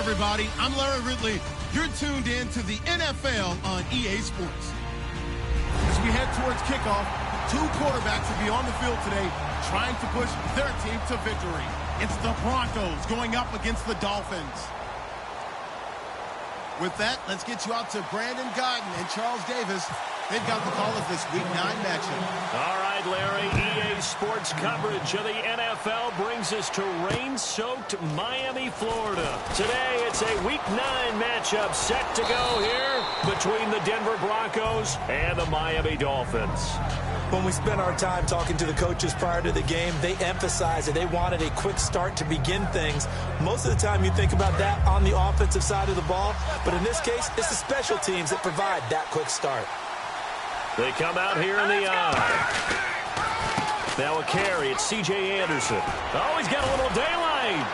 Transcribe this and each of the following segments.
everybody. I'm Larry Ridley. You're tuned in to the NFL on EA Sports. As we head towards kickoff, two quarterbacks will be on the field today trying to push their team to victory. It's the Broncos going up against the Dolphins. With that, let's get you out to Brandon Godden and Charles Davis. They've got the call of this Week 9 matchup. All right, Larry, EA Sports coverage of the NFL brings us to rain-soaked Miami, Florida. Today, it's a Week 9 matchup set to go here between the Denver Broncos and the Miami Dolphins. When we spent our time talking to the coaches prior to the game, they emphasized that they wanted a quick start to begin things. Most of the time you think about that on the offensive side of the ball, but in this case, it's the special teams that provide that quick start. They come out here in the eye. Now a carry, it's C.J. Anderson. Oh, he's got a little daylight.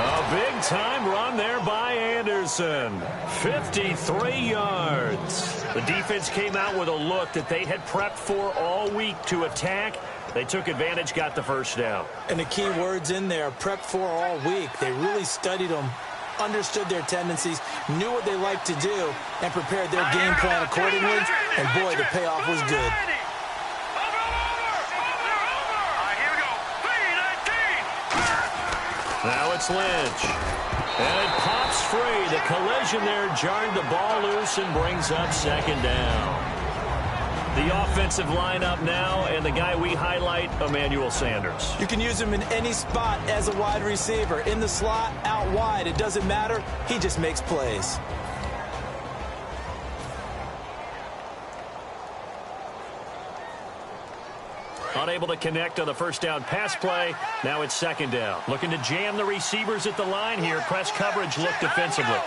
A big-time run there by Anderson. 53 yards. The defense came out with a look that they had prepped for all week to attack. They took advantage, got the first down. And the key words in there, prepped for all week. They really studied them, understood their tendencies, knew what they liked to do, and prepared their game plan accordingly. And, boy, the payoff was good. Now it's Lynch. And it pops free. The collision there jarred the ball loose and brings up second down. The offensive lineup now, and the guy we highlight, Emmanuel Sanders. You can use him in any spot as a wide receiver. In the slot, out wide, it doesn't matter. He just makes plays. Unable to connect on the first down pass play. Now it's second down. Looking to jam the receivers at the line here. Press coverage look defensively.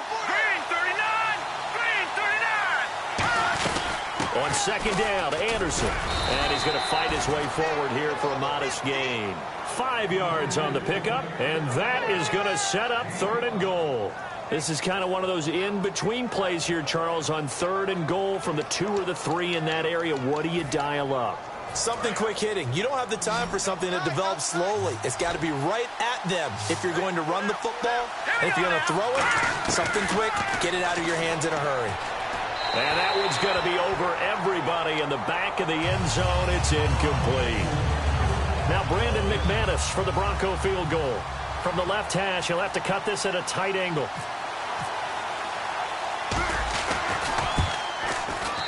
On second down, Anderson. And he's going to fight his way forward here for a modest gain. 5 yards on the pickup, and that is going to set up third and goal. This is kind of one of those in-between plays here, Charles, on third and goal from the 2 or the 3 in that area. What do you dial up? Something quick hitting. You don't have the time for something that develops slowly. It's got to be right at them if you're going to run the football. And if you're going to throw it, something quick, get it out of your hands in a hurry. And that one's going to be over everybody in the back of the end zone. It's incomplete. Now Brandon McManus for the Bronco field goal. From the left hash, he'll have to cut this at a tight angle.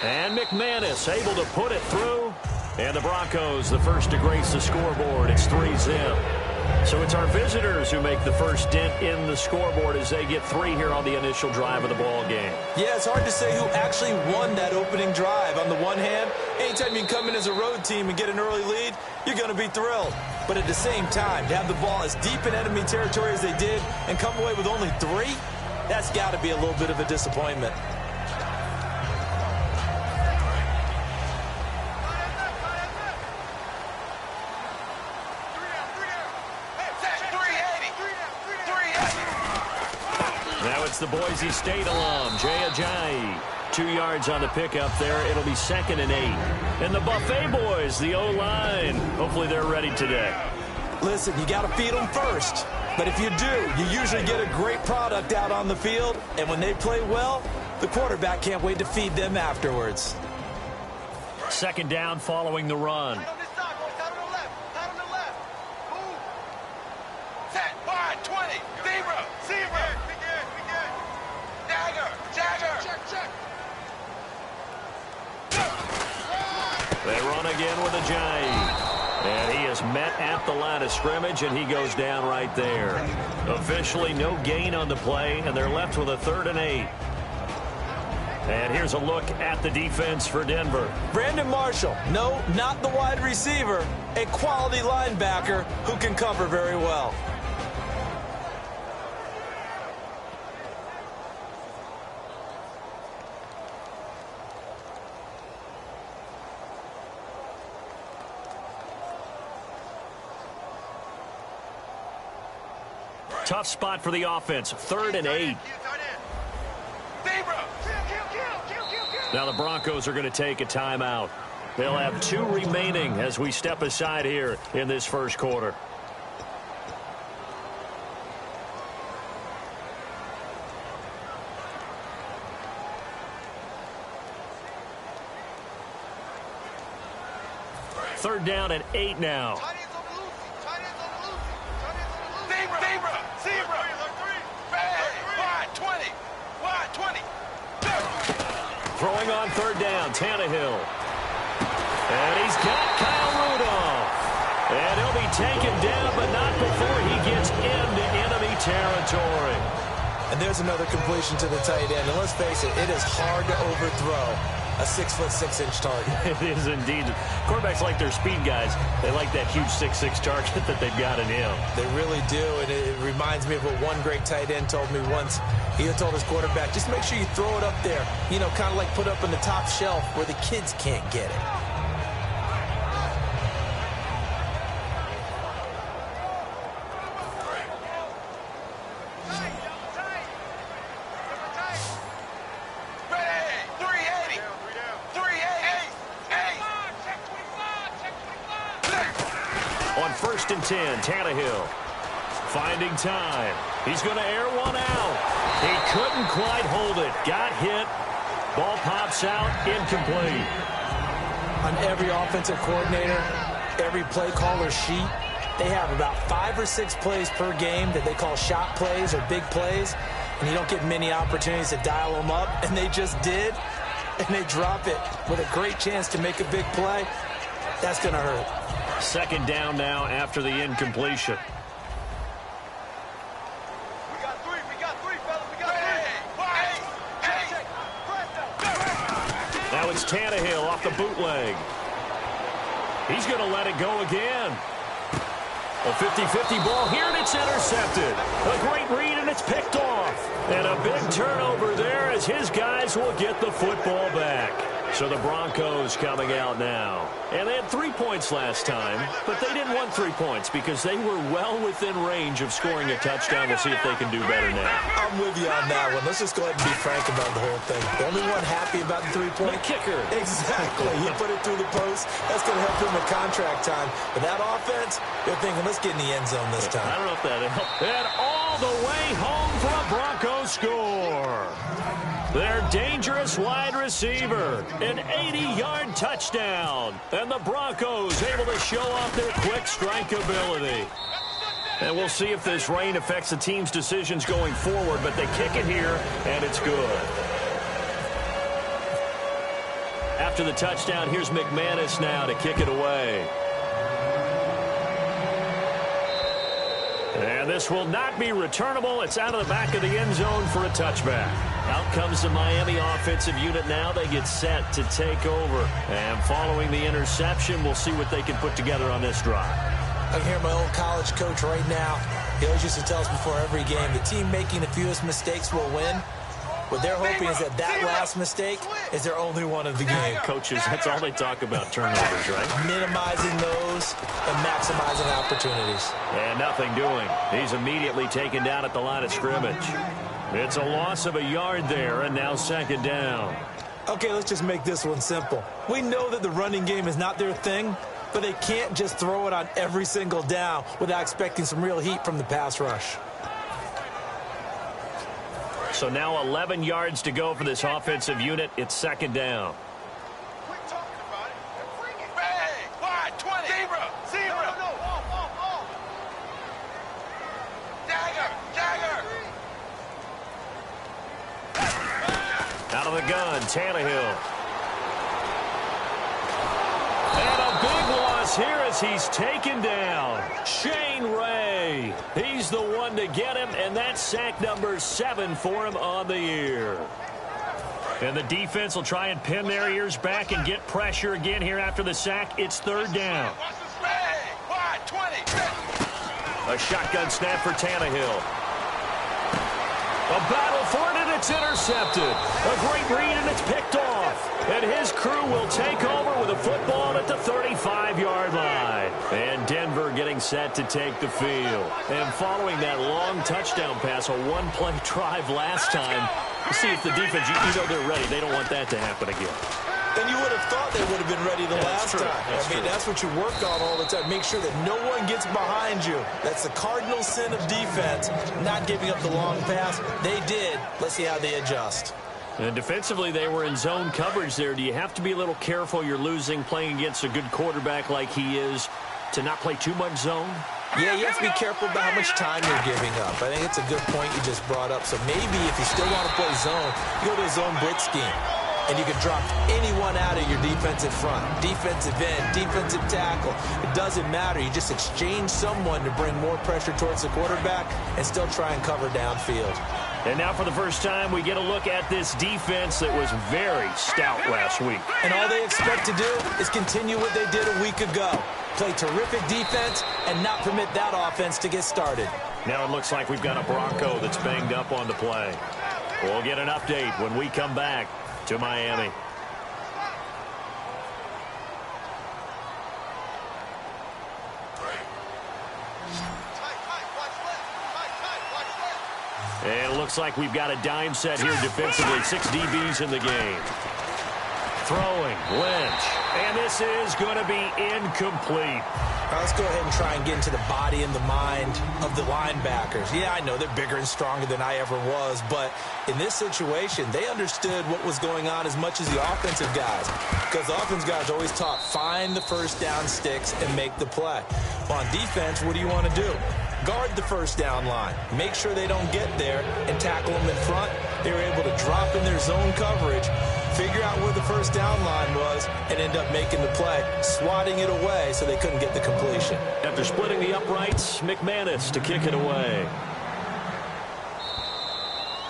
And McManus able to put it through. And the Broncos, the first to grace the scoreboard. It's 3-zip. So it's our visitors who make the first dent in the scoreboard as they get 3 here on the initial drive of the ball game. Yeah, it's hard to say who actually won that opening drive. On the one hand, anytime you can come in as a road team and get an early lead, you're going to be thrilled. But at the same time, to have the ball as deep in enemy territory as they did and come away with only 3, that's got to be a little bit of a disappointment. The Boise State alum, Jay Ajayi. 2 yards on the pickup there. It'll be 2nd and 8. And the Buffet boys, the O-line. Hopefully they're ready today. Listen, you got to feed them first. But if you do, you usually get a great product out on the field. And when they play well, the quarterback can't wait to feed them afterwards. Second down following the run. They run again with Ajayi. And he is met at the line of scrimmage, and he goes down right there. Officially no gain on the play, and they're left with a 3rd and 8. And here's a look at the defense for Denver. Brandon Marshall, no, not the wide receiver, a quality linebacker who can cover very well. Tough spot for the offense. 3rd and 8. Now the Broncos are going to take a timeout. They'll have 2 remaining as we step aside here in this first quarter. 3rd down and 8 now. Throwing on 3rd down, Tannehill. And he's got Kyle Rudolph. And he'll be taken down, but not before he gets into enemy territory. And there's another completion to the tight end. And let's face it, it is hard to overthrow a 6'6" target. It is indeed. Quarterbacks like their speed guys. They like that huge 6'6" target that they've got in him. They really do, and it reminds me of what one great tight end told me once. He told his quarterback, just make sure you throw it up there, you know, kind of like put up on the top shelf where the kids can't get it. On 1st and 10, Tannehill finding time. He's going to air one out. He couldn't quite hold it. Got hit. Ball pops out. Incomplete. On every offensive coordinator, every play caller sheet, they have about 5 or 6 plays per game that they call shot plays or big plays, and you don't get many opportunities to dial them up, and they just did, and they drop it with a great chance to make a big play. That's going to hurt. 2nd down now after the incompletion. Now it's Tannehill off the bootleg. He's going to let it go again. A 50-50 ball here, and it's intercepted. A great read, and it's picked off. And a big turnover there as his guys will get the football back. So the Broncos coming out now. And they had 3 points last time, but they didn't want 3 points because they were well within range of scoring a touchdown. We'll see if they can do better now. I'm with you on that one. Let's just go ahead and be frank about the whole thing. The only one happy about the 3-point? The kicker. Exactly. He put it through the post. That's going to help him with contract time. But that offense, they're thinking, let's get in the end zone this time. I don't know if that helped. And all the way home for a Broncos score. Their dangerous wide receiver, an 80-yard touchdown. And the Broncos able to show off their quick strike ability. And we'll see if this rain affects the team's decisions going forward, but they kick it here, and it's good. After the touchdown, here's McManus now to kick it away. And this will not be returnable. It's out of the back of the end zone for a touchback. Out comes the Miami offensive unit now. They get set to take over. And following the interception, we'll see what they can put together on this drive. I can hear my old college coach right now. He always used to tell us before every game, the team making the fewest mistakes will win. What they're hoping is that last mistake is their only one of the game. Coaches, that's all they talk about, turnovers, right? Minimizing those and maximizing opportunities. And nothing doing. He's immediately taken down at the line of scrimmage. It's a loss of a yard there, and now 2nd down. Okay, let's just make this one simple. We know that the running game is not their thing, but they can't just throw it on every single down without expecting some real heat from the pass rush. So now 11 yards to go for this offensive unit. It's 2nd down. Quit talking about it. Bring it. Bang. Wide, 20. Zebra. No. Dagger. Out of the gun, Tannehill. And a big loss here as he's taken down. Shane Ray. He's the one to get him, and that's sack number 7 for him on the year. And the defense will try and pin their ears back and get pressure again here after the sack. It's 3rd down. A shotgun snap for Tannehill. A battle for it, and it's intercepted. A great read, and it's picked off. And his crew will take over with a football at the 35-yard line. And Denver getting set to take the field. And following that long touchdown pass, a one-play drive last time, see if the defense, you know they're ready. They don't want that to happen again. And you would have thought they would have been ready the last time. That's what you work on all the time. Make sure that no one gets behind you. That's the cardinal sin of defense, not giving up the long pass. They did. Let's see how they adjust. And defensively, they were in zone coverage there. Do you have to be a little careful? You're losing playing against a good quarterback like he is to not play too much zone? Yeah, you have to be careful about how much time you're giving up. I think it's a good point you just brought up. So maybe if you still want to play zone, you go to a zone blitz scheme. And you can drop anyone out of your defensive front. Defensive end, defensive tackle. It doesn't matter. You just exchange someone to bring more pressure towards the quarterback and still try and cover downfield. And now for the first time, we get a look at this defense that was very stout last week. And all they expect to do is continue what they did a week ago. Play terrific defense and not permit that offense to get started. Now it looks like we've got a Bronco that's banged up on the play. We'll get an update when we come back to Miami. And it looks like we've got a dime set here defensively. 6 DBs in the game. Throwing, Lynch. And this is going to be incomplete. Let's go ahead and try and get into the body and the mind of the linebackers. Yeah, I know they're bigger and stronger than I ever was, but in this situation, they understood what was going on as much as the offensive guys, because the offensive guys always taught, find the first down sticks and make the play. Well, on defense, what do you want to do? Guard the first down line. Make sure they don't get there and tackle them in front. They were able to drop in their zone coverage, figure out where the first down line was, and end up making the play, swatting it away so they couldn't get the completion. After splitting the uprights, McManus to kick it away.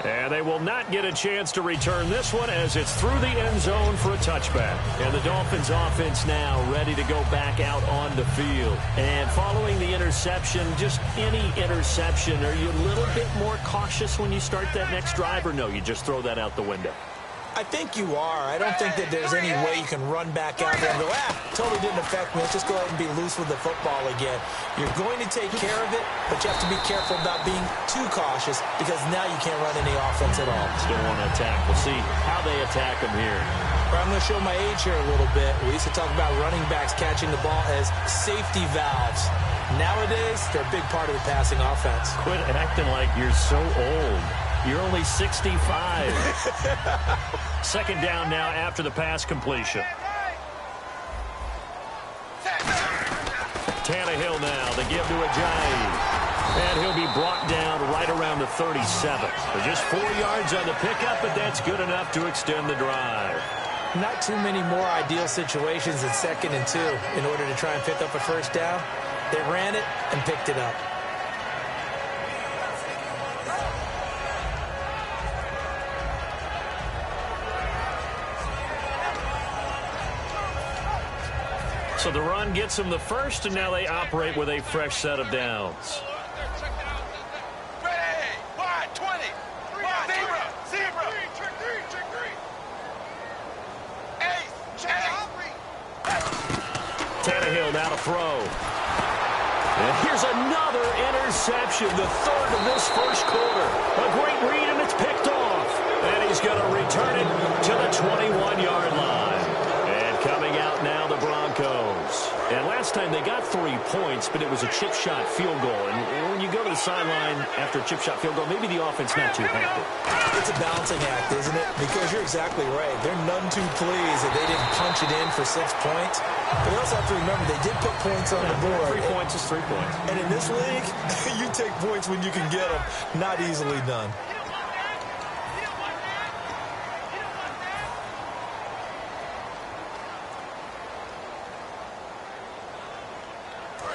And they will not get a chance to return this one as it's through the end zone for a touchback. And the Dolphins offense now ready to go back out on the field. And following the interception, just any interception, are you a little bit more cautious when you start that next drive, or no, you just throw that out the window? I think you are. I don't think that there's any way you can run back out there and go, totally didn't affect me. Let's just go ahead and be loose with the football again. You're going to take care of it, but you have to be careful about being too cautious because now you can't run any offense at all. Still want to attack. We'll see how they attack them here. I'm going to show my age here a little bit. We used to talk about running backs catching the ball as safety valves. Nowadays, they're a big part of the passing offense. Quit acting like you're so old. You're only 65. Second down now after the pass completion. Tannehill now, the give to Ajayi. And he'll be brought down right around the 37. So just 4 yards on the pickup, but that's good enough to extend the drive. Not too many more ideal situations in 2nd and 2 in order to try and pick up a first down. They ran it and picked it up. So the run gets them the first, and now they operate with a fresh set of downs. Tannehill now to throw. And here's another interception, the third of this first quarter. A great read, and it's picked off. And he's going to return it to the 21-yard line. And coming out now, the Broncos. And last time they got 3 points, but it was a chip shot field goal. And when you go to the sideline after a chip shot field goal, maybe the offense not too happy. It's a balancing act, isn't it? Because you're exactly right. They're none too pleased that they didn't punch it in for 6 points. But they also have to remember they did put points on the board. 3 points is 3 points. And in this league, you take points when you can get them. Not easily done.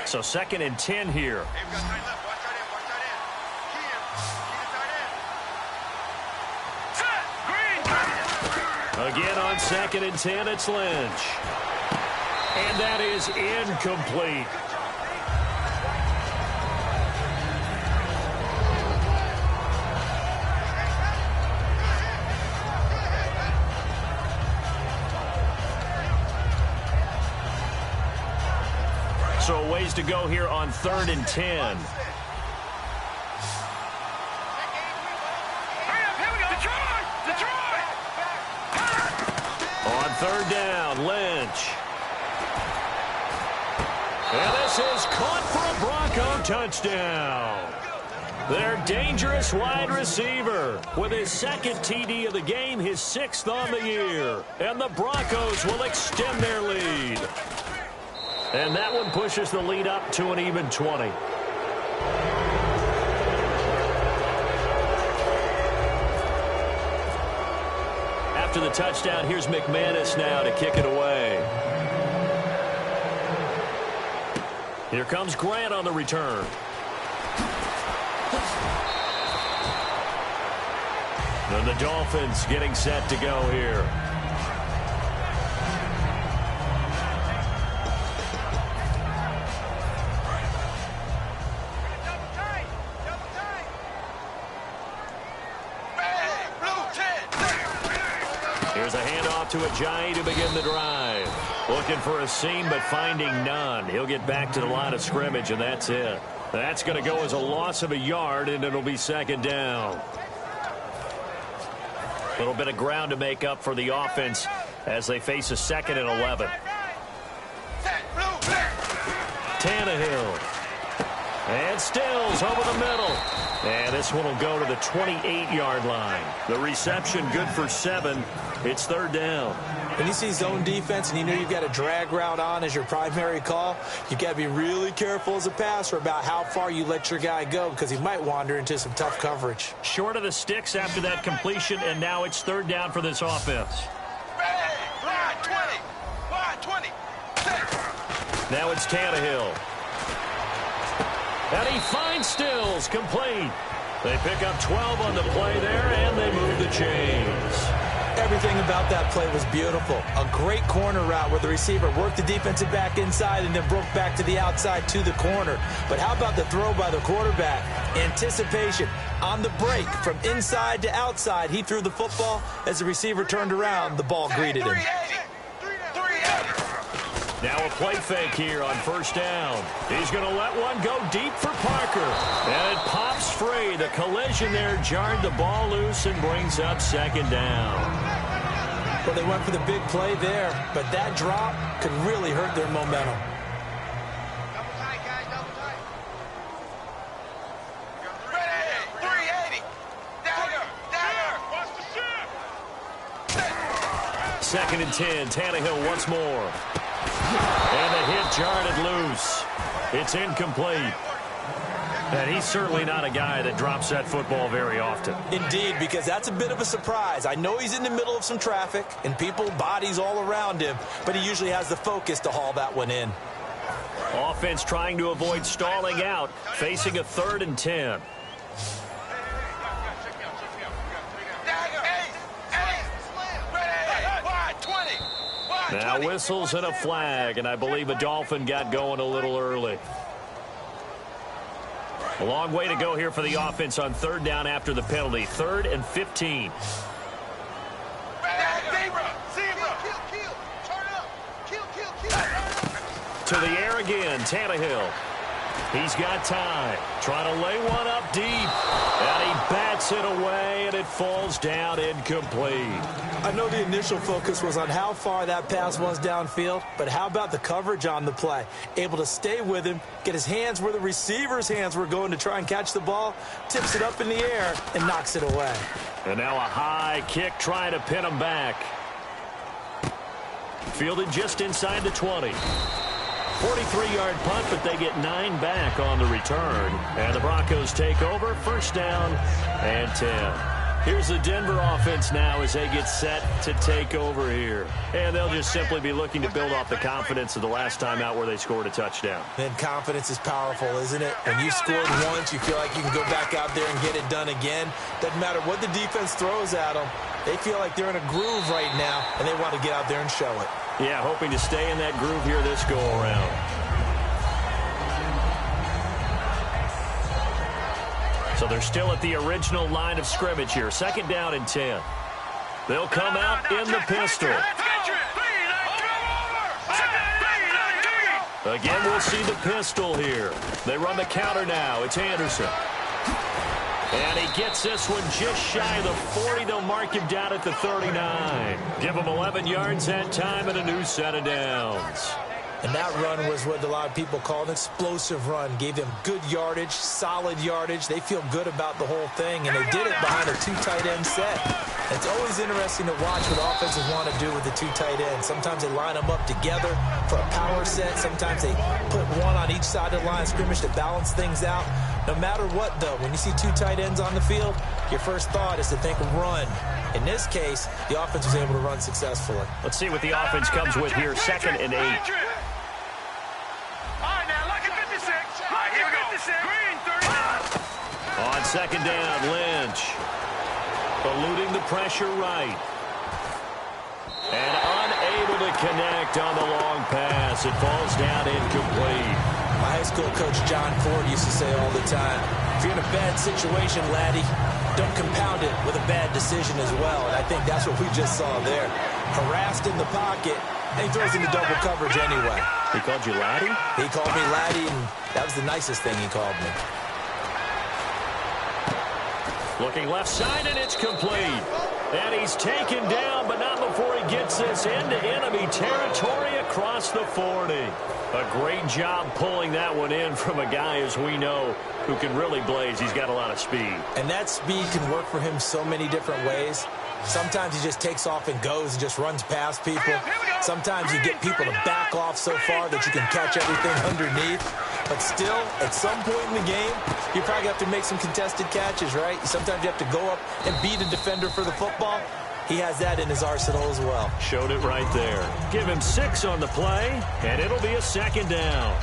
So 2nd and 10 here. Again on 2nd and 10, it's Lynch. And that is incomplete. So a ways to go here on 3rd and 10. On 3rd down, Lynch. And this is caught for a Bronco touchdown. Their dangerous wide receiver with his second TD of the game, his 6th on the year. And the Broncos will extend their lead. And that one pushes the lead up to an even 20. After the touchdown, here's McManus now to kick it away. Here comes Grant on the return. And the Dolphins getting set to go here. Here's a handoff to Ajayi to begin the drive. Looking for a seam, but finding none. He'll get back to the line of scrimmage, and that's it. That's going to go as a loss of a yard, and it'll be second down. A little bit of ground to make up for the offense as they face a 2nd and 11. Tannehill. And Stills over the middle. And this one will go to the 28-yard line. The reception good for 7. It's third down. When you see zone defense and you know you've got a drag route on as your primary call, you've got to be really careful as a passer about how far you let your guy go because he might wander into some tough coverage. Short of the sticks after that completion, and now it's third down for this offense. Now it's Tannehill. And he finds Stills, complete. They pick up 12 on the play there, and they move the chains. Everything about that play was beautiful. A great corner route where the receiver worked the defensive back inside and then broke back to the outside to the corner. But how about the throw by the quarterback? Anticipation on the break from inside to outside. He threw the football. As the receiver turned around, the ball greeted him. Now a play fake here on first down. He's going to let one go deep for Parker. And it pops free. The collision there jarred the ball loose and brings up second down. Well, they went for the big play there, but that drop could really hurt their momentum. Double tight, guys, double tight. Ready, 380. Dagger, dagger. Watch the ship. 2nd and 10. Tannehill once more. And the hit jarred it loose. It's incomplete. And he's certainly not a guy that drops that football very often. Indeed, because that's a bit of a surprise. I know he's in the middle of some traffic and people, bodies all around him, but he usually has the focus to haul that one in. Offense trying to avoid stalling out, facing a 3rd and 10. Now whistles and a flag, and I believe a Dolphin got going a little early. A long way to go here for the offense on third down after the penalty. 3rd and 15. To the air again, Tannehill. He's got time. Trying to lay one up deep. And he bats it away, and it falls down incomplete. I know the initial focus was on how far that pass was downfield, but how about the coverage on the play? Able to stay with him, get his hands where the receiver's hands were going to try and catch the ball, tips it up in the air, and knocks it away. And now a high kick trying to pin him back. Fielded just inside the 20. 43-yard punt, but they get 9 back on the return. And the Broncos take over, first down and 10. Here's the Denver offense now as they get set to take over here. And they'll just simply be looking to build off the confidence of the last time out where they scored a touchdown. Then confidence is powerful, isn't it? When you scored once, you feel like you can go back out there and get it done again. Doesn't matter what the defense throws at them. They feel like they're in a groove right now, and they want to get out there and show it. Yeah, hoping to stay in that groove here this go-around. So they're still at the original line of scrimmage here. 2nd down and 10. They'll come out in the pistol. Again, we'll see the pistol here. They run the counter now. It's Anderson. And he gets this one just shy of the 40. They'll mark him down at the 39. Give him 11 yards that time and a new set of downs. And that run was what a lot of people call an explosive run. Gave them good yardage, solid yardage. They feel good about the whole thing, and they did it behind a two tight end set. It's always interesting to watch what offenses want to do with the two tight ends. Sometimes they line them up together for a power set. Sometimes they put one on each side of the line of scrimmage to balance things out. No matter what, though, when you see two tight ends on the field, your first thought is to think run. In this case, the offense was able to run successfully. Let's see what the offense comes with here. 2nd and 8. On 2nd down, Lynch. Eluding the pressure right. And unable to connect on the long pass. It falls down incomplete. My high school coach, John Ford, used to say all the time, if you're in a bad situation, laddie, don't compound it with a bad decision as well. And I think that's what we just saw there. Harassed in the pocket, and he throws into double coverage anyway. He called you laddie? He called me laddie, and that was the nicest thing he called me. Looking left side, and it's complete. And he's taken down, but not before he gets this into enemy territory across the 40. A great job pulling that one in from a guy, as we know, who can really blaze. He's got a lot of speed. And that speed can work for him so many different ways. Sometimes he just takes off and goes and just runs past people. Sometimes you get people to back off so far that you can catch everything underneath. But still, at some point in the game, you probably have to make some contested catches, right? Sometimes you have to go up and beat a defender for the football. He has that in his arsenal as well. Showed it right there. Give him 6 on the play, and it'll be a 2nd down.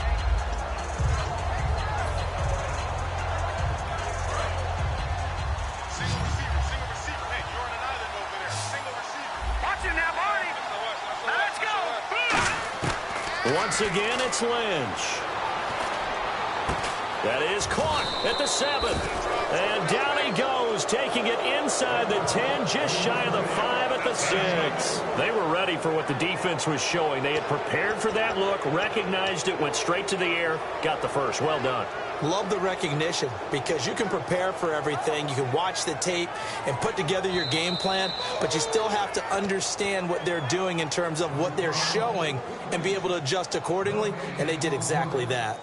Once again, it's Lynch. That is caught at the 7th. And down he goes, taking it inside the 10, just shy of the 5 at the 6. They were ready for what the defense was showing. They had prepared for that look, recognized it, went straight to the air, got the first. Well done. Love the recognition, because you can prepare for everything. You can watch the tape and put together your game plan, but you still have to understand what they're doing in terms of what they're showing and be able to adjust accordingly, and they did exactly that.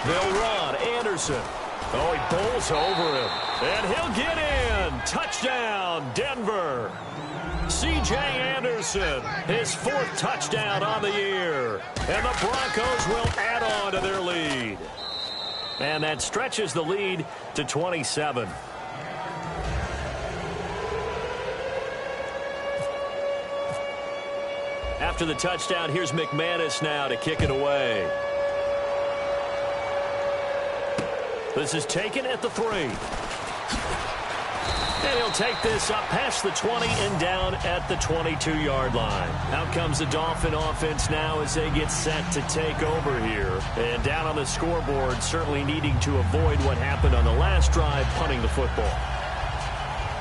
They'll run. Anderson. Oh, he bowls over him. And he'll get in. Touchdown, Denver. C.J. Anderson, his 4th touchdown on the year. And the Broncos will add on to their lead. And that stretches the lead to 27. After the touchdown, here's McManus now to kick it away. This is taken at the 3. And he'll take this up past the 20 and down at the 22-yard line. Out comes the Dolphin offense now as they get set to take over here. And down on the scoreboard, certainly needing to avoid what happened on the last drive, punting the football.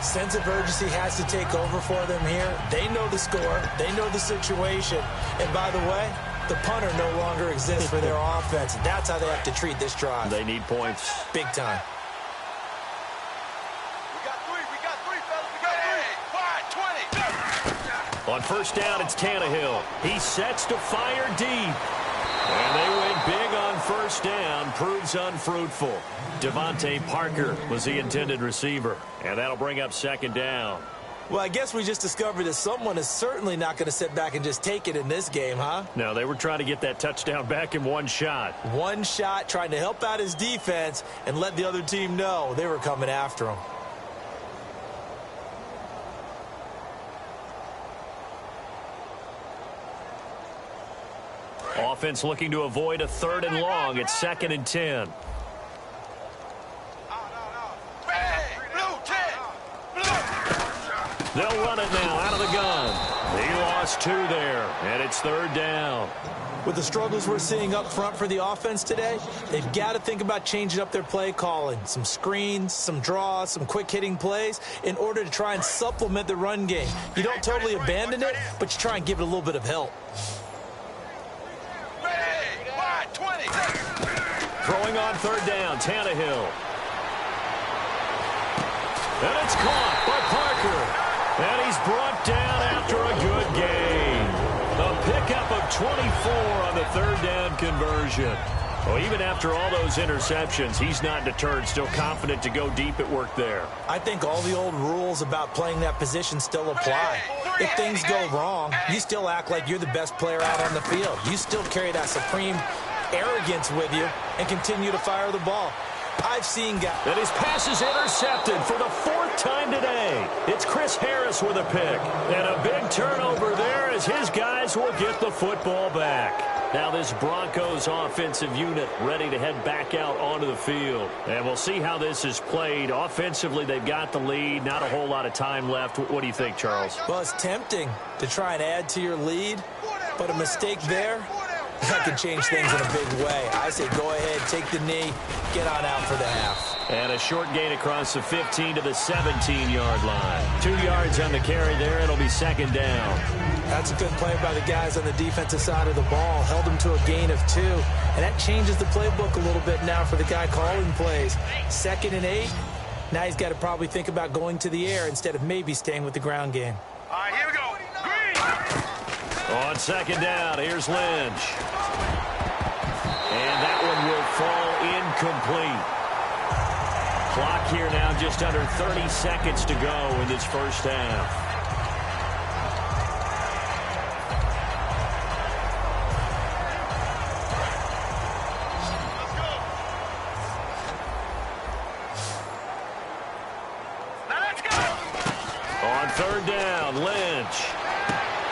Sense of urgency has to take over for them here. They know the score. They know the situation. And by the way, the punter no longer exists for their offense. That's how they have to treat this drive. They need points. Big time. We got 3, fellas. We got 3. 5, 20. On 1st down, it's Tannehill. He sets to fire deep. And they went big on 1st down. Proves unfruitful. Devontae Parker was the intended receiver. And that'll bring up 2nd down. Well, I guess we just discovered that someone is certainly not going to sit back and just take it in this game, huh? No, they were trying to get that touchdown back in one shot. One shot, trying to help out his defense and let the other team know they were coming after him. Offense looking to avoid a 3rd and long. It's 2nd and 10. They'll run it now out of the gun. He lost 2 there, and it's 3rd down. With the struggles we're seeing up front for the offense today, they've got to think about changing up their play calling. Some screens, some draws, some quick-hitting plays in order to try and supplement the run game. You don't totally abandon it, but you try and give it a little bit of help. Ready! Throwing on third down, Tannehill. And it's caught by Parker. And he's brought down after a good gain. A pickup of 24 on the third down conversion. Well, even after all those interceptions, he's not deterred, still confident to go deep at work there. I think all the old rules about playing that position still apply. If things go wrong, you still act like you're the best player out on the field. You still carry that supreme arrogance with you and continue to fire the ball. I've seen guys. And his pass is intercepted for the fourth time today. It's Chris Harris with a pick. And a big turnover there as his guys will get the football back. Now this Broncos offensive unit ready to head back out onto the field. And we'll see how this is played. Offensively, they've got the lead. Not a whole lot of time left. What do you think, Charles? Well, it's tempting to try and add to your lead, but a mistake there, that could change things in a big way. I say go ahead, take the knee, get on out for the half. And a short gain across the 15 to the 17-yard line. 2 yards on the carry there. It'll be second down. That's a good play by the guys on the defensive side of the ball. Held them to a gain of 2. And that changes the playbook a little bit now for the guy calling plays. 2nd and 8. Now he's got to probably think about going to the air instead of maybe staying with the ground game. All right, here we go. Green. On second down, here's Lynch. And that one will fall incomplete. Clock here now just under 30 seconds to go in this first half. Third down, Lynch.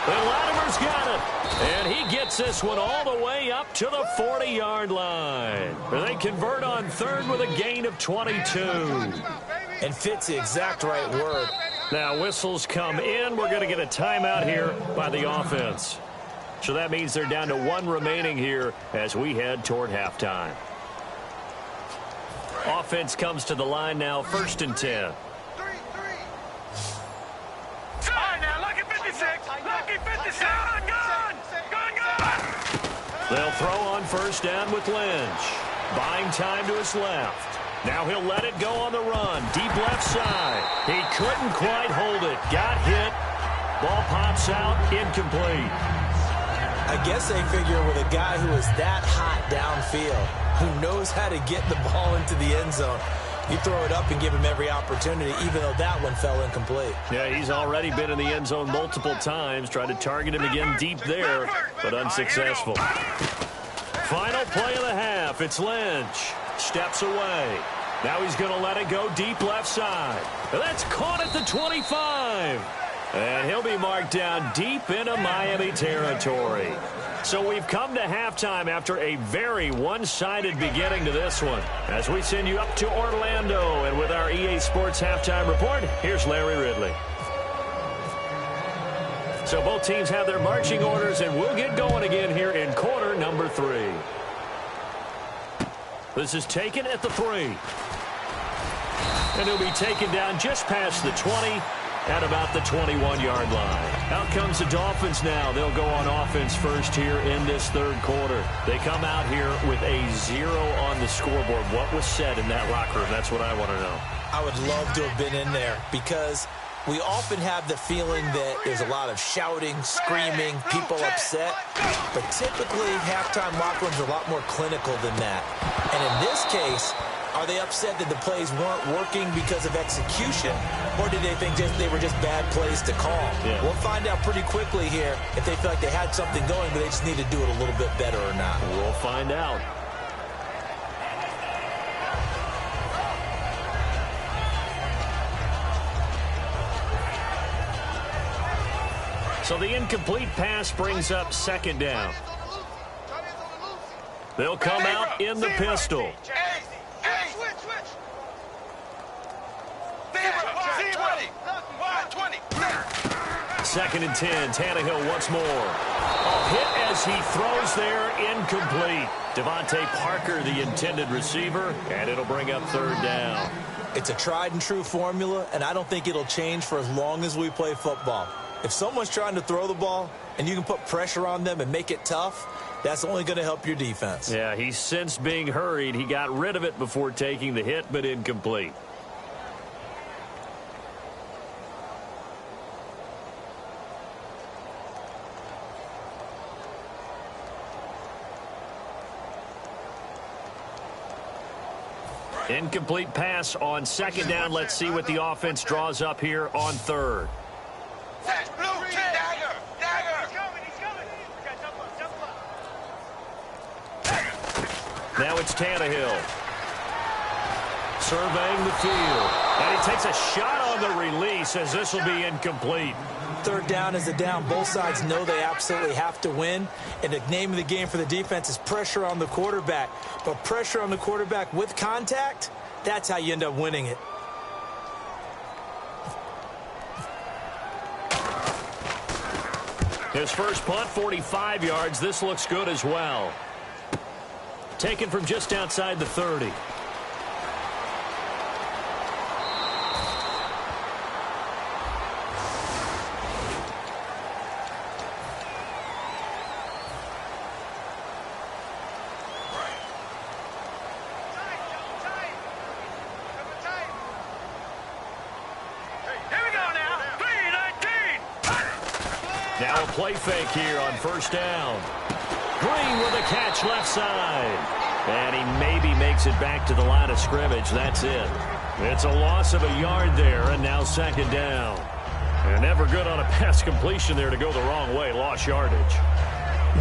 And Latimer's got it. And he gets this one all the way up to the 40-yard line. They convert on third with a gain of 22. And fits the exact right word. Now whistles come in. We're going to get a timeout here by the offense. So that means they're down to 1 remaining here as we head toward halftime. Offense comes to the line now, 1st and 10. They'll throw on first down with Lynch. Buying time to his left. Now he'll let it go on the run. Deep left side. He couldn't quite hold it. Got hit. Ball pops out. Incomplete. I guess they figure with a guy who is that hot downfield, who knows how to get the ball into the end zone, you throw it up and give him every opportunity, even though that one fell incomplete. Yeah, he's already been in the end zone multiple times. Tried to target him again deep there, but unsuccessful. Final play of the half. It's Lynch. Steps away. Now he's going to let it go deep left side. And that's caught at the 25. And he'll be marked down deep into Miami territory. So we've come to halftime after a very one-sided beginning to this one. As we send you up to Orlando, and with our EA Sports halftime report, here's Larry Ridley. So both teams have their marching orders, and we'll get going again here in quarter number 3. This is taken at the 3. And he'll be taken down just past the 20. At about the 21-yard line. Out comes the Dolphins now. They'll go on offense first here in this third quarter. They come out here with a 0 on the scoreboard. What was said in that locker room? That's what I want to know. I would love to have been in there because we often have the feeling that there's a lot of shouting, screaming, people upset. But typically, halftime locker rooms are a lot more clinical than that. And in this case, are they upset that the plays weren't working because of execution, or did they think they were just bad plays to call? Yeah. We'll find out pretty quickly here if they feel like they had something going, but they just need to do it a little bit better or not. We'll find out. So the incomplete pass brings up second down. They'll come out in the pistol. Second and 10. Tannehill once more. A hit as he throws there, incomplete. Devontae Parker, the intended receiver, and it'll bring up third down. It's a tried and true formula, and I don't think it'll change for as long as we play football. If someone's trying to throw the ball and you can put pressure on them and make it tough, that's only going to help your defense. Yeah, he sensed being hurried. He got rid of it before taking the hit, but incomplete. Incomplete pass on second down. Let's see what the offense draws up here on third. Dagger! Now it's Tannehill. Surveying the field. And he takes a shot on the release as this will be incomplete. Third down is a down. Both sides know they absolutely have to win. And the name of the game for the defense is pressure on the quarterback. But pressure on the quarterback with contact, that's how you end up winning it. His first punt, 45 yards. This looks good as well. Taken from just outside the 30. Now a play fake here on first down. Green with a catch left side. And he maybe makes it back to the line of scrimmage. That's it. It's a loss of a yard there, and now second down. And never good on a pass completion there to go the wrong way. Lost yardage.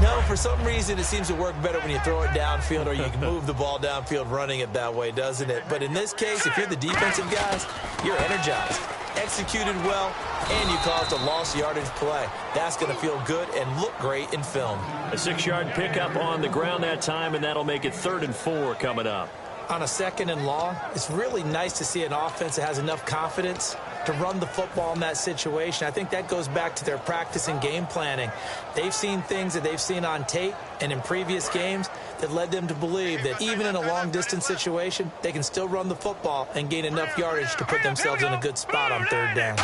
No, for some reason it seems to work better when you throw it downfield or you can move the ball downfield running it that way, doesn't it? But in this case, if you're the defensive guys, you're energized. Executed well, and you caused a lost yardage play. That's going to feel good and look great in film. A 6-yard pickup on the ground that time, and that'll make it 3rd and 4 coming up. On a second and long, it's really nice to see an offense that has enough confidence to run the football in that situation. I think that goes back to their practice and game planning. They've seen things that they've seen on tape and in previous games that led them to believe that even in a long-distance situation, they can still run the football and gain enough yardage to put themselves in a good spot on third down.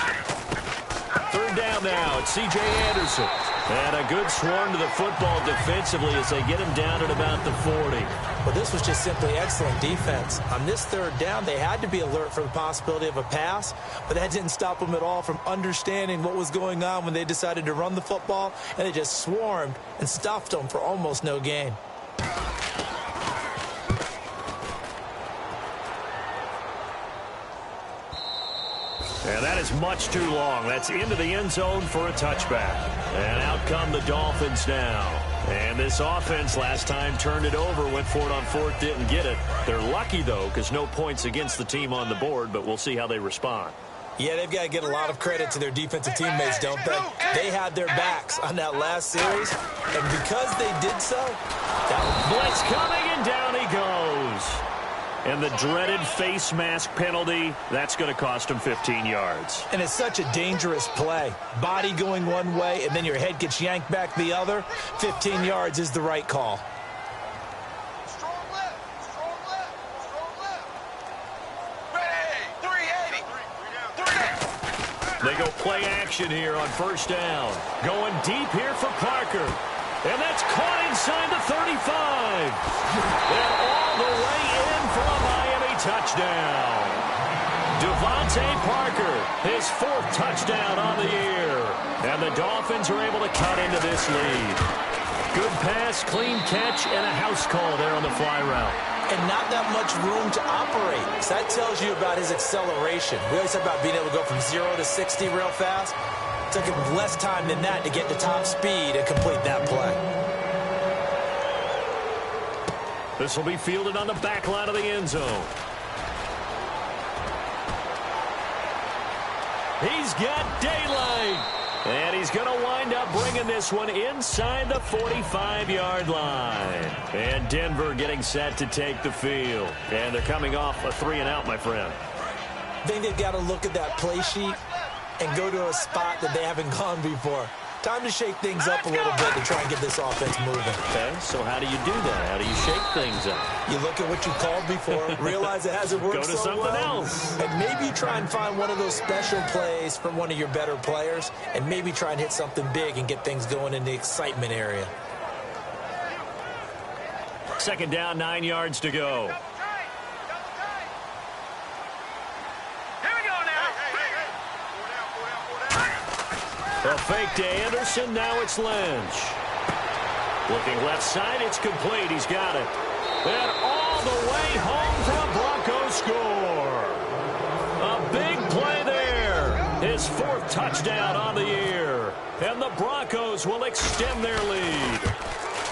Third down now. It's C.J. Anderson. And a good swarm to the football defensively as they get him down at about the 40. Well, this was just simply excellent defense. On this third down, they had to be alert for the possibility of a pass, but that didn't stop them at all from understanding what was going on when they decided to run the football, and they just swarmed and stuffed them for almost no gain. And that is much too long. That's into the end zone for a touchback. And out come the Dolphins now. And this offense last time turned it over, went for it on fourth, didn't get it. They're lucky, though, because no points against the team on the board, but we'll see how they respond. Yeah, they've got to get a lot of credit to their defensive teammates, don't they? They had their backs on that last series, and because they did so, blitz coming, and down he goes. And the dreaded face mask penalty, that's going to cost him 15 yards. And it's such a dangerous play. Body going one way, and then your head gets yanked back the other. 15 yards is the right call. Strong left. Ready. 380. They go play action here on first down. Going deep here for Parker. And that's caught inside the 35. And all the way in for a Miami touchdown. Devontae Parker, his 4th touchdown on the year. And the Dolphins are able to cut into this lead. Good pass, clean catch, and a house call there on the fly route. And not that much room to operate. So that tells you about his acceleration. We always talk about being able to go from 0 to 60 real fast. It took him less time than that to get to top speed and complete that play. This will be fielded on the back line of the end zone. He's got daylight. And he's going to wind up bringing this one inside the 45-yard line. And Denver getting set to take the field. And they're coming off a 3-and-out, my friend. I think they've got to look at that play sheet and go to a spot that they haven't gone before. Time to shake things up a little bit to try and get this offense moving. Okay, so how do you do that? How do you shake things up? You look at what you called before, realize it hasn't worked Go to something else. And maybe you try and find one of those special plays from one of your better players, and maybe try and hit something big and get things going in the excitement area. Second down, 9 yards to go. A fake to Anderson, now it's Lynch. Looking left side, it's complete, he's got it. And all the way home for a Broncos score. A big play there. His 4th touchdown on the year. And the Broncos will extend their lead.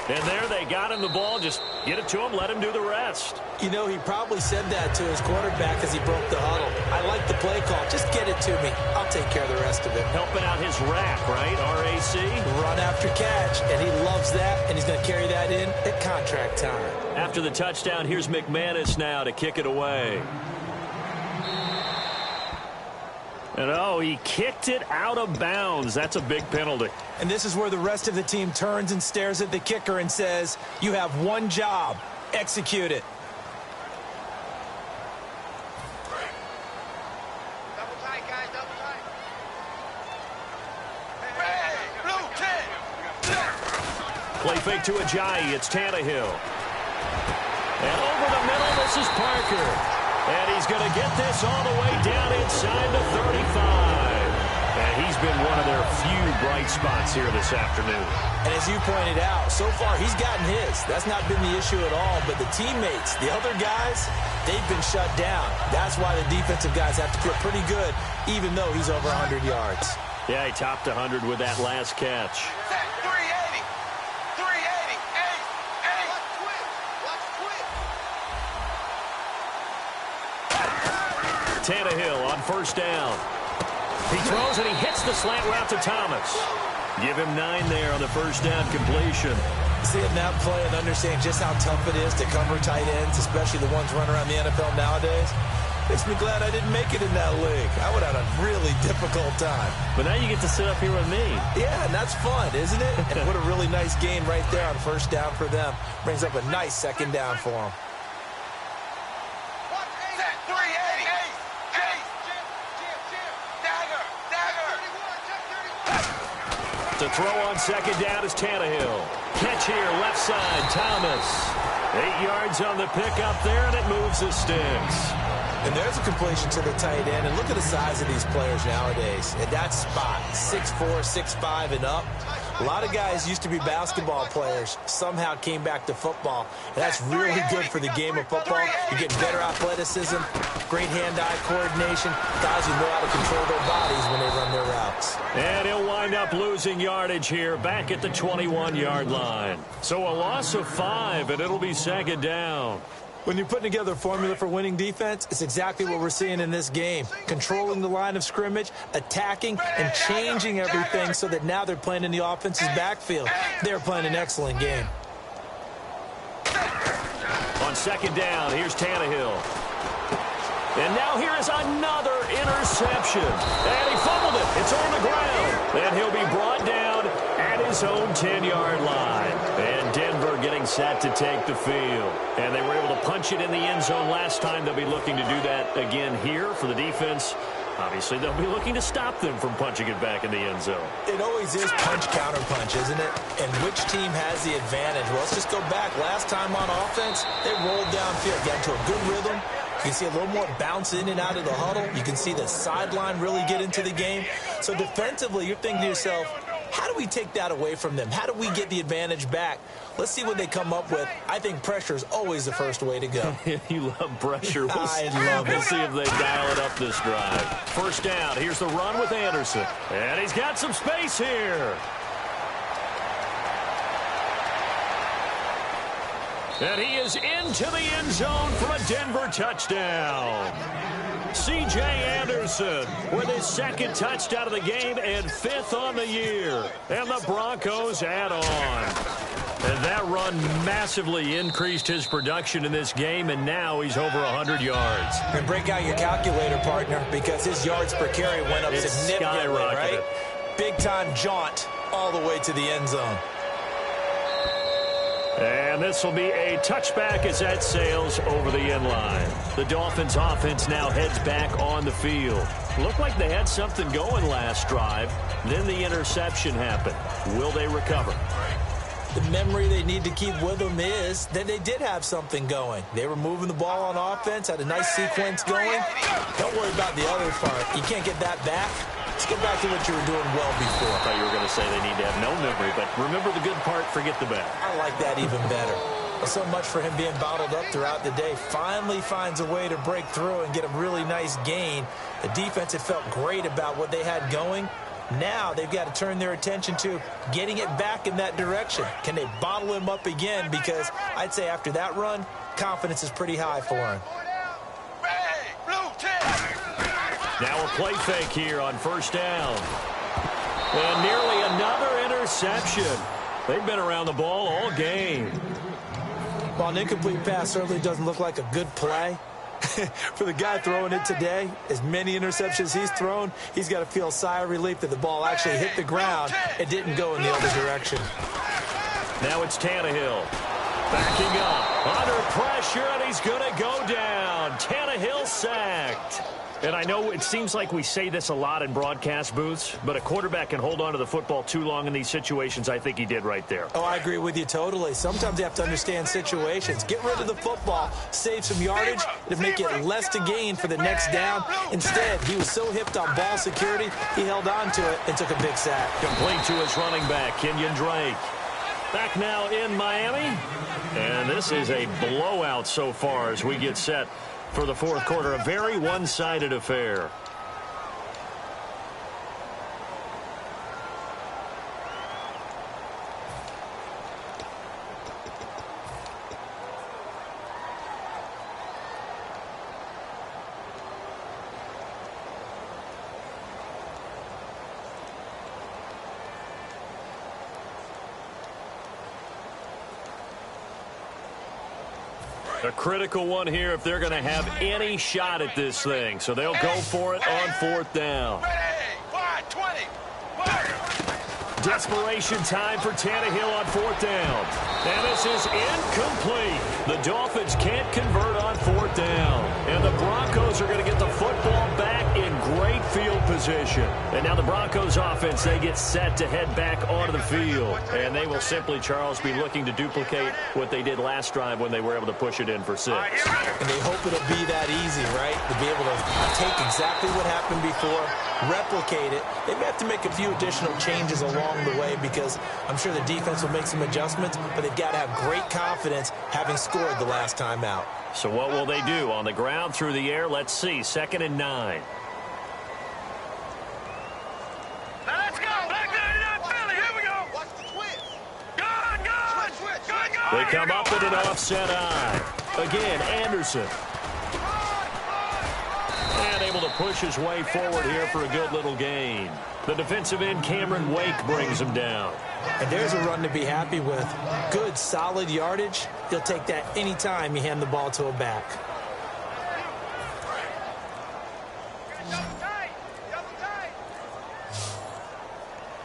And there they got him the ball. Just get it to him, let him do the rest. You know, he probably said that to his quarterback as he broke the huddle. I like the play call. Just get it to me. I'll take care of the rest of it. Helping out his rack, right? RAC? Run after catch, and he loves that, and he's going to carry that in at contract time. After the touchdown, here's McManus now to kick it away. And, oh, he kicked it out of bounds. That's a big penalty. And this is where the rest of the team turns and stares at the kicker and says, you have one job. Execute it. Double tight, guys, double tight. Hey, blue 10. Play fake to Ajayi. It's Tannehill. And over the middle, this is Parker. And he's going to get this all the way down inside the 35. And he's been one of their few bright spots here this afternoon. And as you pointed out, so far he's gotten his. That's not been the issue at all. But the teammates, the other guys, they've been shut down. That's why the defensive guys have to feel pretty good, even though he's over 100 yards. Yeah, he topped 100 with that last catch. 380. 380. Hey. Watch quit. Tannehill on first down. He throws and he hits the slant route to Thomas. Give him 9 there on the first down completion. Seeing that play and understanding just how tough it is to cover tight ends, especially the ones running around the NFL nowadays, makes me glad I didn't make it in that league. I would have had a really difficult time. But now you get to sit up here with me. Yeah, and that's fun, isn't it? And what a really nice gain right there on first down for them. Brings up a nice second down for them. To throw on second down is Tannehill. Catch here, left side, Thomas. 8 yards on the pickup there, and it moves the sticks. And there's a completion to the tight end. And look at the size of these players nowadays. At that spot, 6'4", 6'5", and up. A lot of guys used to be basketball players, somehow came back to football. And that's really good for the game of football. You're getting better athleticism, great hand-eye coordination, guys who know how to control their bodies when they run their routes. And he'll wind up losing yardage here, back at the 21-yard line. So a loss of 5, and it'll be second down. When you're putting together a formula for winning defense, it's exactly what we're seeing in this game. Controlling the line of scrimmage, attacking, and changing everything so that now they're playing in the offense's backfield. They're playing an excellent game. On second down, here's Tannehill. And now here is another interception. And he fumbled it. It's on the ground. And he'll be brought down at his own 10-yard line. And Denver getting set to take the field. And they were able to punch it in the end zone last time. They'll be looking to do that again here for the defense. Obviously, they'll be looking to stop them from punching it back in the end zone. It always is punch-counter-punch, isn't it? And which team has the advantage? Well, let's just go back. Last time on offense, they rolled downfield, got into a good rhythm. You can see a little more bounce in and out of the huddle. You can see the sideline really get into the game. So defensively, you're thinking to yourself, how do we take that away from them? How do we get the advantage back? Let's see what they come up with. I think pressure is always the first way to go. You love pressure. I love it. We'll see if they dial it up this drive. First down. Here's the run with Anderson. And he's got some space here. And he is into the end zone for a Denver touchdown. C.J. Anderson with his second touchdown of the game and 5th on the year. And the Broncos add on. And that run massively increased his production in this game, and now he's over 100 yards. And break out your calculator, partner, because his yards per carry went up significantly, right? Big-time jaunt all the way to the end zone. And this will be a touchback as that sails over the end line. The Dolphins offense now heads back on the field. Looked like they had something going last drive. Then the interception happened. Will they recover? The memory they need to keep with them is that they did have something going. They were moving the ball on offense, had a nice sequence going. Don't worry about the other part. You can't get that back. Let's get back to what you were doing well before. I thought you were going to say they need to have no memory, but remember the good part, forget the bad. I like that even better. Well, so much for him being bottled up throughout the day. Finally finds a way to break through and get a really nice gain. The defense had felt great about what they had going. Now they've got to turn their attention to getting it back in that direction. Can they bottle him up again? Because I'd say after that run, confidence is pretty high for him. Now a play fake here on first down. And nearly another interception. They've been around the ball all game. While an incomplete pass certainly doesn't look like a good play, for the guy throwing it today, as many interceptions he's thrown, he's got to feel a sigh of relief that the ball actually hit the ground and didn't go in the other direction. Now it's Tannehill. Backing up. Under pressure, and he's going to go down. Tannehill sacked. And I know it seems like we say this a lot in broadcast booths, but a quarterback can hold on to the football too long in these situations. I think he did right there. Oh, I agree with you totally. Sometimes you have to understand situations. Get rid of the football, save some yardage, to make it less to gain for the next down. Instead, he was so hipped on ball security, he held on to it and took a big sack. Complete to his running back, Kenyon Drake. Back now in Miami. And this is a blowout so far as we get set for the fourth quarter. A very one-sided affair. A critical one here if they're going to have any shot at this thing. So they'll go for it on fourth down. Desperation time for Tannehill on fourth down. And this is incomplete. The Dolphins can't convert on fourth down. And the Broncos are going to get the football back in great field position. And now the Broncos offense, they get set to head back onto the field. And they will simply, Charles, be looking to duplicate what they did last drive when they were able to push it in for 6. And they hope it'll be that easy, right? To be able to take exactly what happened before, replicate it. They may have to make a few additional changes along the way because I'm sure the defense will make some adjustments, but they've got to have great confidence having scored the last time out. So what will they do? On the ground, through the air? Let's see. 2nd and 9. Let's go. Philly. Here we go. Watch the twist. Go. They come up with an offset eye. Again, Anderson. And able to push his way forward here for a good little gain. The defensive end, Cameron Wake, brings him down. And there's a run to be happy with. Good, solid yardage. He'll take that any time you hand the ball to a back.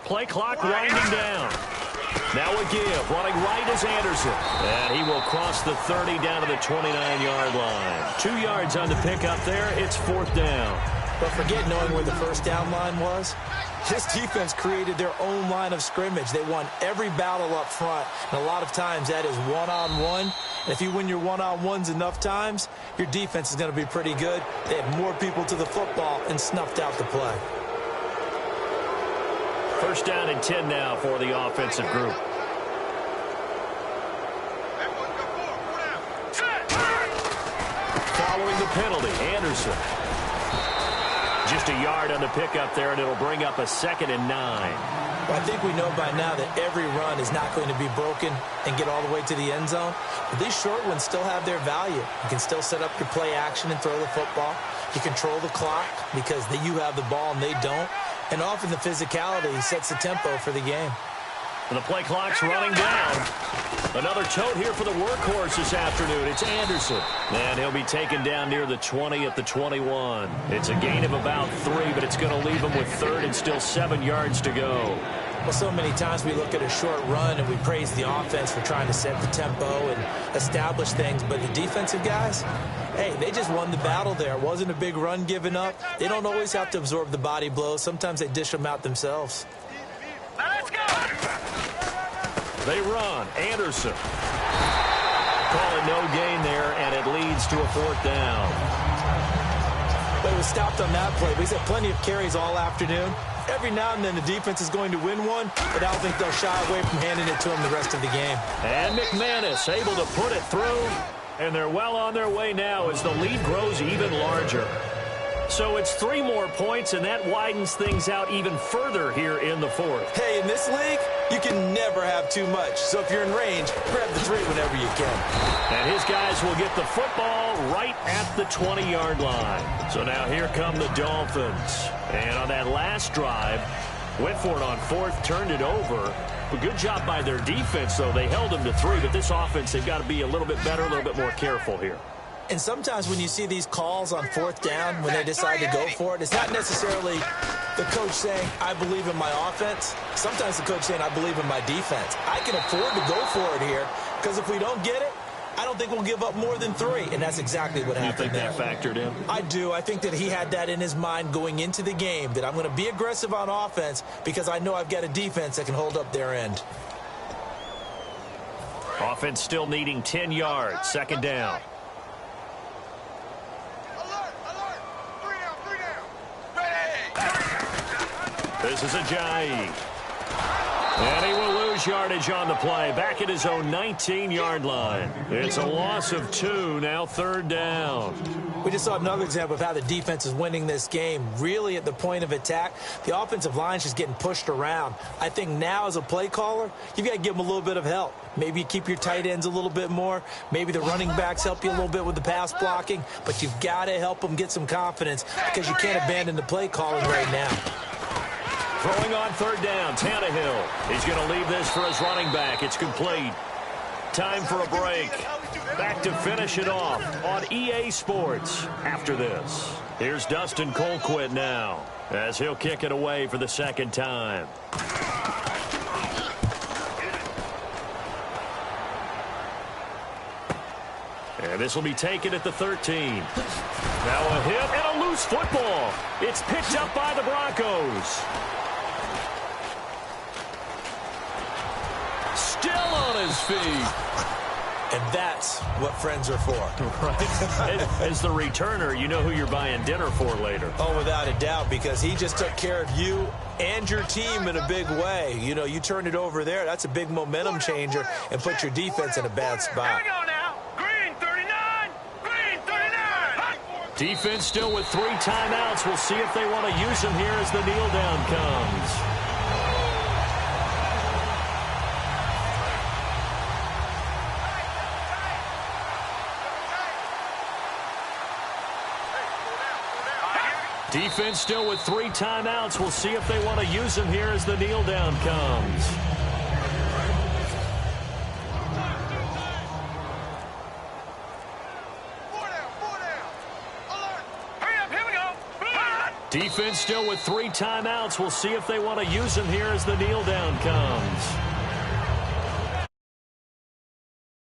Play clock winding down. Now a give. Running right is Anderson. And he will cross the 30 down to the 29-yard line. 2 yards on the pickup there. It's fourth down. But forget knowing where the first down line was. This defense created their own line of scrimmage. They won every battle up front. And a lot of times that is one-on-one. And if you win your one-on-ones enough times, your defense is going to be pretty good. They had more people to the football and snuffed out the play. First down and 10 now for the offensive group. Following the penalty, Anderson. Just a yard on the pickup there, and it'll bring up a 2nd and 9. Well, I think we know by now that every run is not going to be broken and get all the way to the end zone. But these short ones still have their value. You can still set up your play action and throw the football. You control the clock because you have the ball and they don't. And often the physicality sets the tempo for the game. And the play clock's running down. Another tote here for the workhorse this afternoon. It's Anderson. And he'll be taken down near the 20 at the 21. It's a gain of about 3, but it's going to leave him with 3rd and still 7 yards to go. Well, so many times we look at a short run and we praise the offense for trying to set the tempo and establish things, but the defensive guys, hey, they just won the battle there. It wasn't a big run given up. They don't always have to absorb the body blows. Sometimes they dish them out themselves. Now let's go. They run. Anderson. Call it no gain there, and it leads to a 4th down. But it was stopped on that play. He's had plenty of carries all afternoon. Every now and then the defense is going to win one, but I don't think they'll shy away from handing it to him the rest of the game. And McManus able to put it through, and they're well on their way now as the lead grows even larger. So it's 3 more points, and that widens things out even further here in the 4th. Hey, in this league, you can never have too much. So if you're in range, grab the 3 whenever you can. And his guys will get the football right at the 20-yard line. So now here come the Dolphins. And on that last drive, went for it on 4th, turned it over. A good job by their defense, though. They held them to 3, but this offense, they've got to be a little bit better, a little bit more careful here. And sometimes when you see these calls on 4th down, when they decide to go for it, it's not necessarily the coach saying, I believe in my offense. Sometimes the coach saying, I believe in my defense. I can afford to go for it here because if we don't get it, I don't think we'll give up more than 3, and that's exactly what happened there. You think that factored in? I do. I think that he had that in his mind going into the game, that I'm going to be aggressive on offense because I know I've got a defense that can hold up their end. Offense still needing 10 yards, 2nd down. This is Ajayi. And he will lose yardage on the play. Back at his own 19-yard line. It's a loss of 2, now 3rd down. We just saw another example of how the defense is winning this game. Really at the point of attack, the offensive line's just getting pushed around. I think now as a play caller, you've got to give them a little bit of help. Maybe you keep your tight ends a little bit more. Maybe the running backs help you a little bit with the pass blocking. But you've got to help them get some confidence because you can't abandon the play calling right now. Throwing on 3rd down, Tannehill. He's going to leave this for his running back. It's complete. Time for a break. Back to finish it off on EA Sports after this. Here's Dustin Colquitt now as he'll kick it away for the 2nd time. And this will be taken at the 13. Now a hit and a loose football. It's picked up by the Broncos. Still on his feet. And that's what friends are for. Right. As the returner, you know who you're buying dinner for later. Oh, without a doubt, because he just took care of you and your team in a big way. You know, you turned it over there. That's a big momentum changer and put your defense in a bad spot. Here we go now. Green 39. Green 39. Defense still with 3 timeouts. We'll see if they want to use them here as the kneel down comes. Defense still with 3 timeouts. We'll see if they want to use them here as the kneel down comes. Hurry up, here we go. Defense still with 3 timeouts. We'll see if they want to use them here as the kneel down comes.